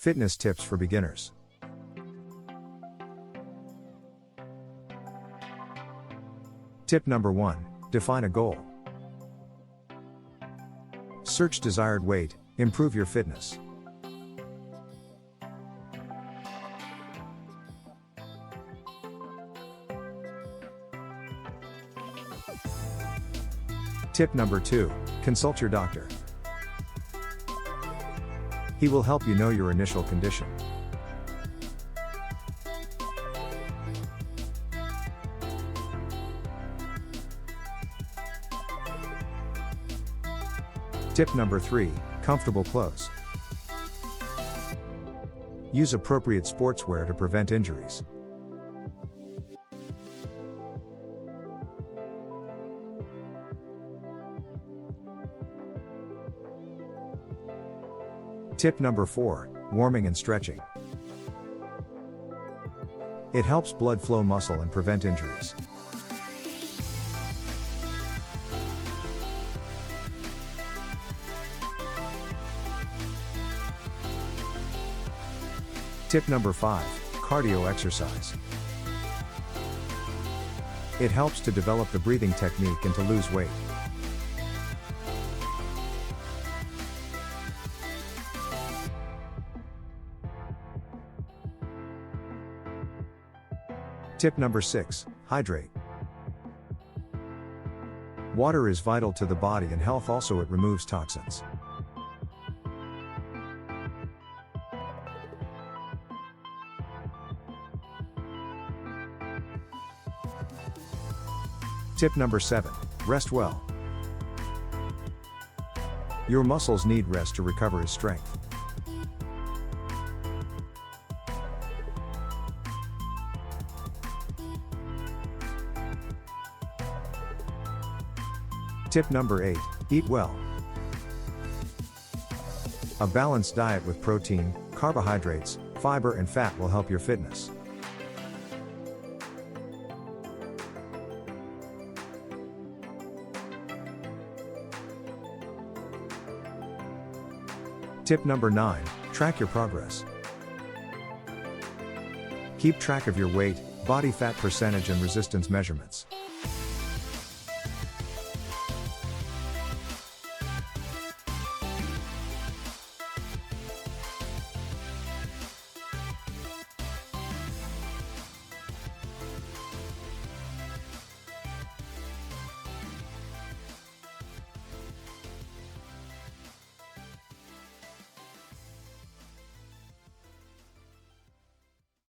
Fitness tips for beginners. Tip number 1. Define a goal. Search desired weight, improve your fitness. Tip number 2. Consult your doctor. He will help you know your initial condition. Tip number 3. Comfortable clothes. Use appropriate sportswear to prevent injuries. Tip number 4. Warming and stretching. It helps blood flow muscle and prevent injuries. Tip number 5. Cardio exercise. It helps to develop the breathing technique and to lose weight. Tip number 6. Hydrate. Water is vital to the body and health, also it removes toxins. Tip number 7. Rest well. Your muscles need rest to recover his strength. Tip number 8. Eat well. A balanced diet with protein, carbohydrates, fiber and fat will help your fitness. Tip number 9. Track your progress. Keep track of your weight, body fat percentage and resistance measurements.